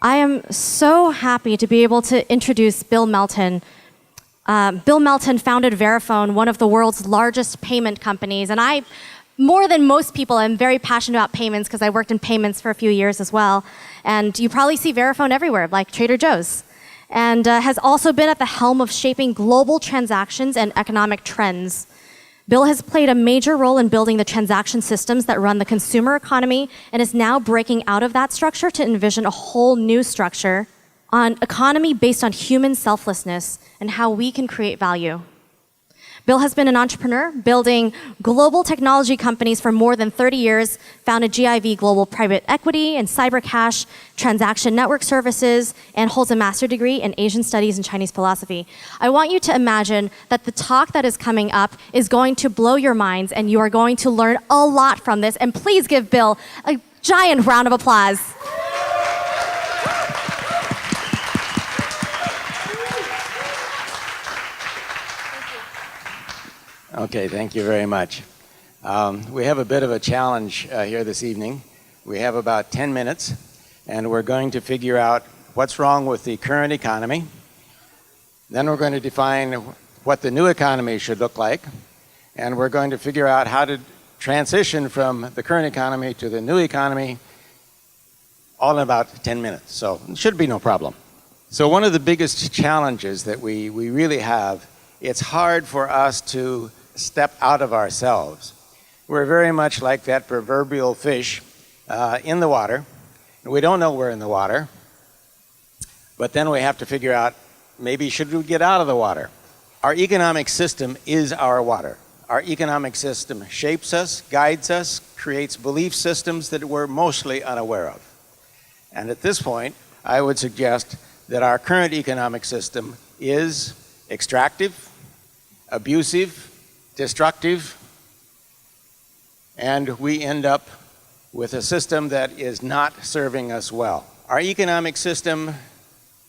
I am so happy to be able to introduce Bill Melton. Bill Melton founded Verifone, one of the world's largest payment companies. And I, more than most people, am very passionate about payments because I worked in payments for a few years as well. And you probably see Verifone everywhere, like Trader Joe's. And has also been at the helm of shaping global transactions and economic trends. Bill has played a major role in building the transaction systems that run the consumer economy and is now breaking out of that structure to envision a whole new structure on economy based on human selflessness and how we can create value. Bill has been an entrepreneur, building global technology companies for more than 30 years, founded GIV Global Private Equity and Cybercash Transaction Network Services, and holds a master's degree in Asian Studies and Chinese philosophy. I want you to imagine that the talk that is coming up is going to blow your minds, and you are going to learn a lot from this. And please give Bill a giant round of applause. Okay, thank you very much. We have a bit of a challenge here this evening. We have about 10 minutes, and we're going to figure out what's wrong with the current economy. Then we're going to define what the new economy should look like, and we're going to figure out how to transition from the current economy to the new economy all in about 10 minutes. So it should be no problem. So one of the biggest challenges that we really have, it's hard for us to step out of ourselves. We're very much like that proverbial fish in the water. We don't know we're in the water, but then we have to figure out, maybe should we get out of the water? Our economic system is our water. Our economic system shapes us, guides us, creates belief systems that we're mostly unaware of. And at this point, I would suggest that our current economic system is extractive, abusive, destructive, and we end up with a system that is not serving us well. Our economic system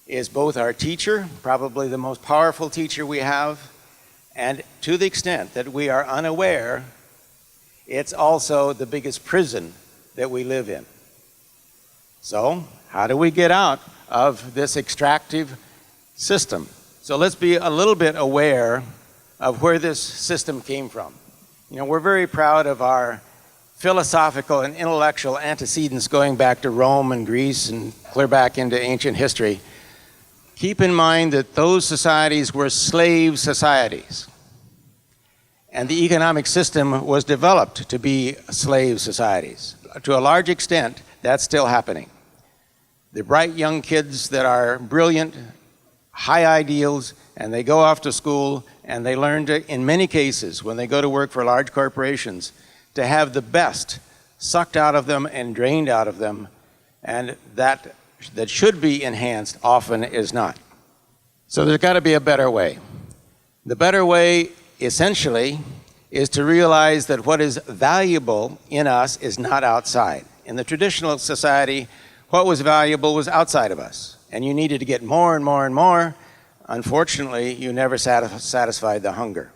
is both our teacher, probably the most powerful teacher we have, and to the extent that we are unaware, it's also the biggest prison that we live in. So, how do we get out of this extractive system? So let's be a little bit aware of where this system came from. You know, we're very proud of our philosophical and intellectual antecedents going back to Rome and Greece and clear back into ancient history. Keep in mind that those societies were slave societies. And the economic system was developed to be slave societies. To a large extent, that's still happening. The bright young kids that are brilliant, high ideals, and they go off to school and they learn to, in many cases, when they go to work for large corporations, to have the best sucked out of them and drained out of them, and that should be enhanced often is not. So there's got to be a better way. The better way, essentially, is to realize that what is valuable in us is not outside. In the traditional society, what was valuable was outside of us, and you needed to get more and more and more. Unfortunately, you never satisfied the hunger.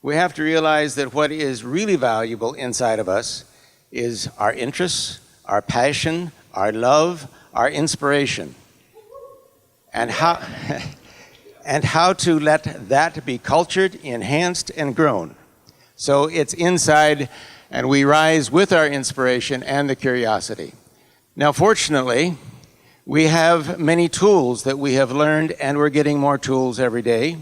We have to realize that what is really valuable inside of us is our interests, our passion, our love, our inspiration, and how to let that be cultured, enhanced, and grown. So it's inside, and we rise with our inspiration and the curiosity. Now, fortunately, we have many tools that we have learned, and we're getting more tools every day.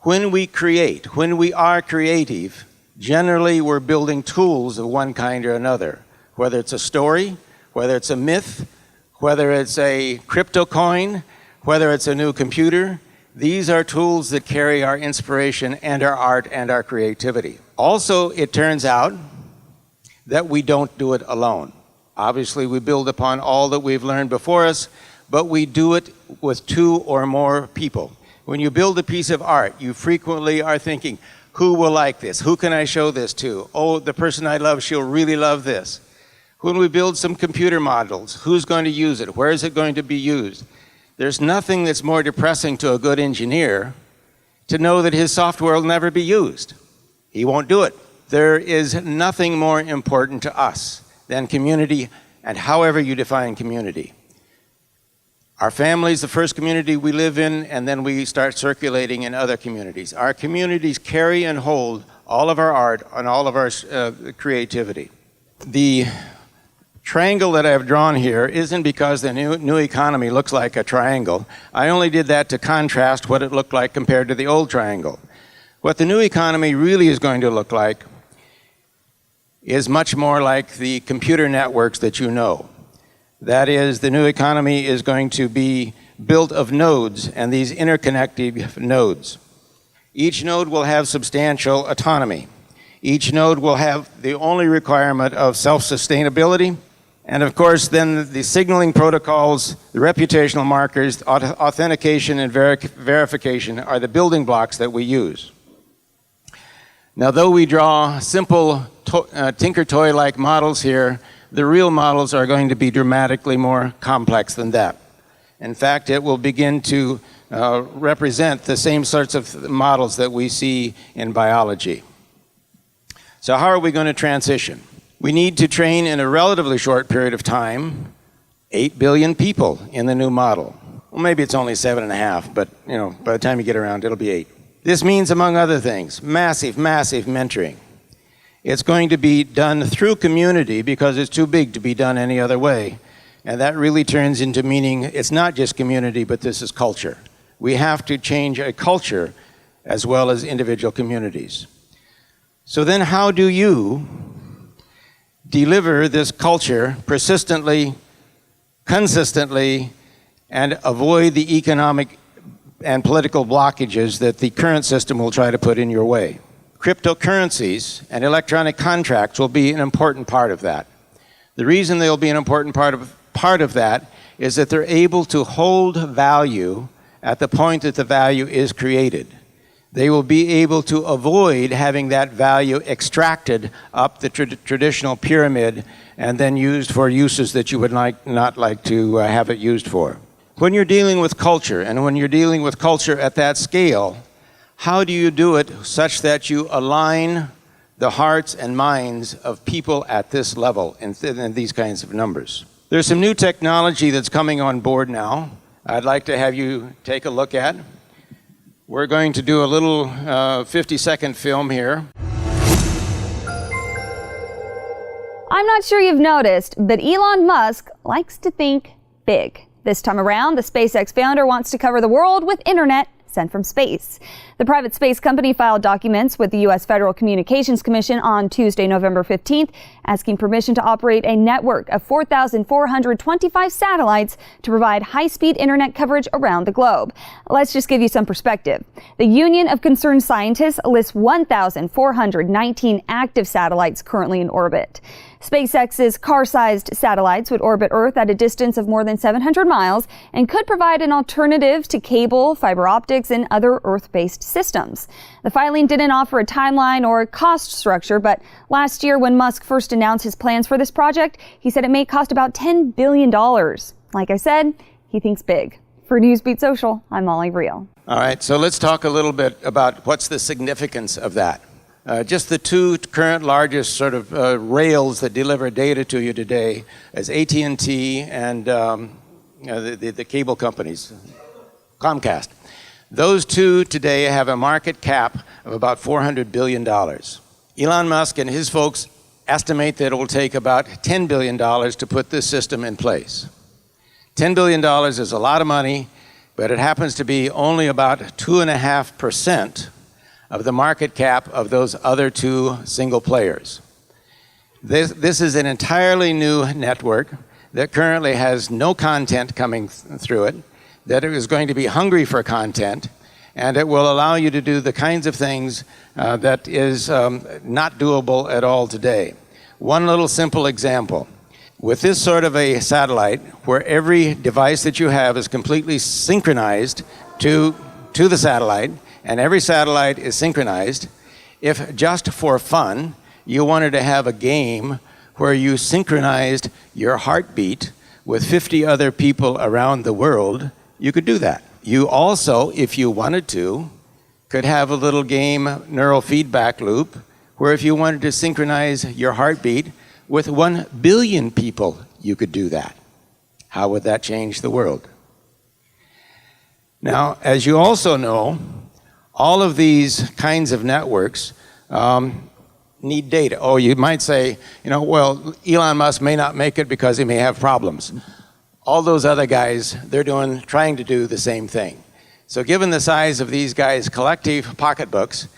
When we create, when we are creative, generally we're building tools of one kind or another, whether it's a story, whether it's a myth, whether it's a crypto coin, whether it's a new computer. These are tools that carry our inspiration and our art and our creativity. Also, it turns out that we don't do it alone. Obviously, we build upon all that we've learned before us, but we do it with two or more people. When you build a piece of art, you frequently are thinking, who will like this? Who can I show this to? Oh, the person I love, she'll really love this. When we build some computer models, who's going to use it? Where is it going to be used? There's nothing that's more depressing to a good engineer to know that his software will never be used. He won't do it. There is nothing more important to us than community, and however you define community. Our family is the first community we live in, and then we start circulating in other communities. Our communities carry and hold all of our art and all of our creativity. The triangle that I've drawn here isn't because the new economy looks like a triangle. I only did that to contrast what it looked like compared to the old triangle. What the new economy really is going to look like is much more like the computer networks that you know. That is, the new economy is going to be built of nodes, and these interconnected nodes. Each node will have substantial autonomy. Each node will have the only requirement of self-sustainability, and of course then the signaling protocols, the reputational markers, authentication and verification are the building blocks that we use. Now, though we draw simple tinker toy-like models here, the real models are going to be dramatically more complex than that. In fact, it will begin to represent the same sorts of models that we see in biology. So how are we going to transition? We need to train in a relatively short period of time 8 billion people in the new model. Well, maybe it's only 7.5, but by the time you get around, it'll be 8. This means, among other things, massive mentoring. It's going to be done through community because it's too big to be done any other way. And that really turns into meaning it's not just community, but this is culture. We have to change a culture as well as individual communities. So then how do you deliver this culture persistently, consistently, and avoid the economic and political blockages that the current system will try to put in your way? Cryptocurrencies and electronic contracts will be an important part of that. The reason they'll be an important part of that is that they're able to hold value at the point that the value is created. They will be able to avoid having that value extracted up the traditional pyramid and then used for uses that you would not like to have it used for. When you're dealing with culture, and when you're dealing with culture at that scale, how do you do it such that you align the hearts and minds of people at this level in these kinds of numbers? There's some new technology that's coming on board now. I'd like to have you take a look at. We're going to do a little 50-second film here. I'm not sure you've noticed, but Elon Musk likes to think big. This time around, the SpaceX founder wants to cover the world with internet sent from space. The private space company filed documents with the U.S. Federal Communications Commission on Tuesday, November 15th, asking permission to operate a network of 4,425 satellites to provide high-speed internet coverage around the globe. Let's just give you some perspective. The Union of Concerned Scientists lists 1,419 active satellites currently in orbit. SpaceX's car-sized satellites would orbit Earth at a distance of more than 700 miles and could provide an alternative to cable, fiber optics, and other Earth-based systems. The filing didn't offer a timeline or a cost structure, but last year when Musk first announced his plans for this project, he said it may cost about $10 billion. Like I said, he thinks big. For Newsbeat Social, I'm Molly Reel. All right, so let's talk a little bit about what's the significance of that. Just the two current largest sort of rails that deliver data to you today is AT&T and the cable companies, Comcast. Those two today have a market cap of about $400 billion. Elon Musk and his folks estimate that it will take about $10 billion to put this system in place. $10 billion is a lot of money, but it happens to be only about 2.5% of the market cap of those other two single players. This is an entirely new network that currently has no content coming through it, that it is going to be hungry for content, and it will allow you to do the kinds of things that is not doable at all today. One little simple example. With this sort of a satellite, where every device that you have is completely synchronized to the satellite, and every satellite is synchronized, if just for fun you wanted to have a game where you synchronized your heartbeat with 50 other people around the world, you could do that. You also, if you wanted to, could have a little game neural feedback loop where if you wanted to synchronize your heartbeat with 1 billion people, you could do that. How would that change the world? Now, as you also know, all of these kinds of networks need data. Oh, you might say, well, Elon Musk may not make it because he may have problems. All those other guys, they're trying to do the same thing. So given the size of these guys' collective pocketbooks,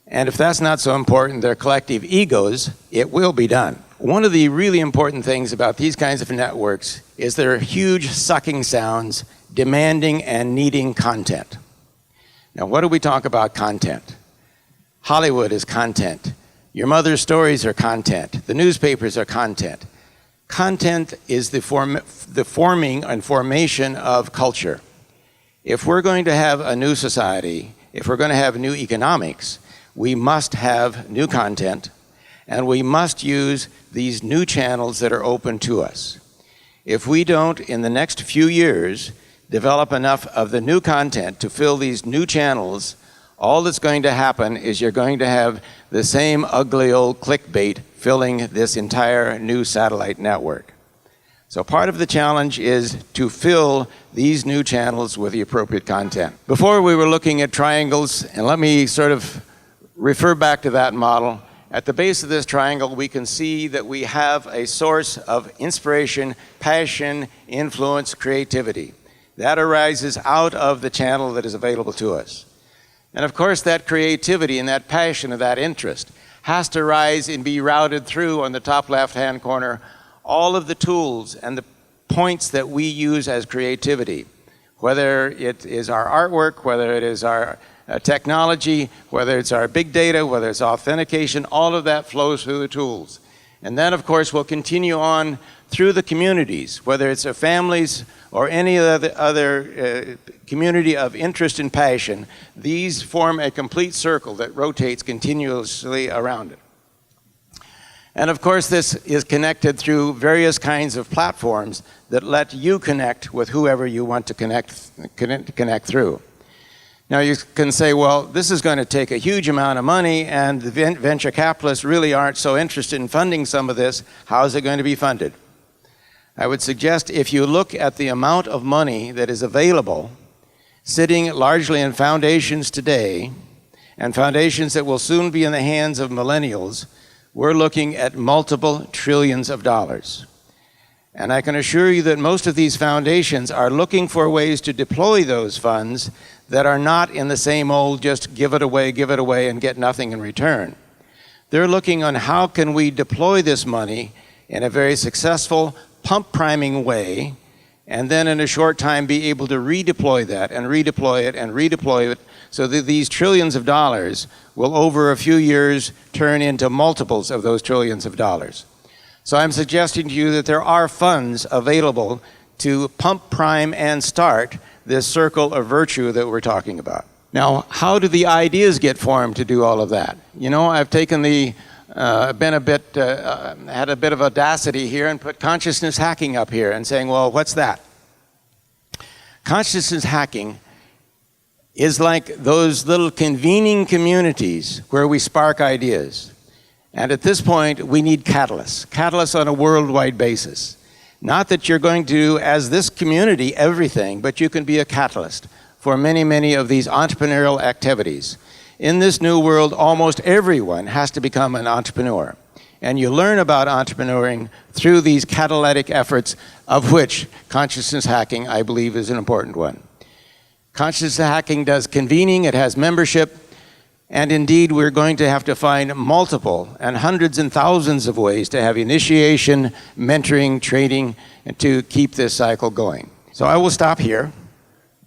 and if that's not so important, their collective egos, it will be done. One of the really important things about these kinds of networks is their huge sucking sounds demanding and needing content. Now, what do we talk about content? Hollywood is content. Your mother's stories are content. The newspapers are content. Content is the forming and formation of culture. If we're going to have a new society, if we're going to have new economics, we must have new content, and we must use these new channels that are open to us. If we don't, in the next few years, develop enough of the new content to fill these new channels, all that's going to happen is you're going to have the same ugly old clickbait filling this entire new satellite network. So part of the challenge is to fill these new channels with the appropriate content. Before we were looking at triangles, and let me sort of refer back to that model. At the base of this triangle, we can see that we have a source of inspiration, passion, influence, creativity. That arises out of the channel that is available to us. And of course, that creativity and that passion and that interest has to rise and be routed through, on the top left-hand corner, all of the tools and the points that we use as creativity, whether it is our artwork, whether it is our technology, whether it's our big data, whether it's authentication, all of that flows through the tools. And then, of course, we'll continue on through the communities, whether it's our families or any other community of interest and passion. These form a complete circle that rotates continuously around it. And of course, this is connected through various kinds of platforms that let you connect with whoever you want to connect through. Now you can say, well, this is going to take a huge amount of money, and the venture capitalists really aren't so interested in funding some of this. How is it going to be funded? I would suggest if you look at the amount of money that is available, sitting largely in foundations today, and foundations that will soon be in the hands of millennials, we're looking at multiple trillions of dollars. And I can assure you that most of these foundations are looking for ways to deploy those funds that are not in the same old just give it away, and get nothing in return. They're looking on how can we deploy this money in a very successful pump priming way, and then in a short time be able to redeploy that and redeploy it and redeploy it, so that these trillions of dollars will over a few years turn into multiples of those trillions of dollars. So I'm suggesting to you that there are funds available to pump, prime, and start this circle of virtue that we're talking about. Now, how do the ideas get formed to do all of that? I've taken had a bit of audacity here and put consciousness hacking up here and saying, well, what's that? Consciousness hacking is like those little convening communities where we spark ideas. And at this point, we need catalysts on a worldwide basis. Not that you're going to do, as this community, everything, but you can be a catalyst for many, many of these entrepreneurial activities. In this new world, almost everyone has to become an entrepreneur. And you learn about entrepreneuring through these catalytic efforts, of which consciousness hacking, I believe, is an important one. Consciousness hacking does convening, it has membership, and indeed, we're going to have to find multiple and hundreds and thousands of ways to have initiation, mentoring, training, and to keep this cycle going. So I will stop here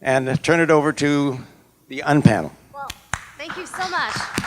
and turn it over to the unpanel. Well, thank you so much.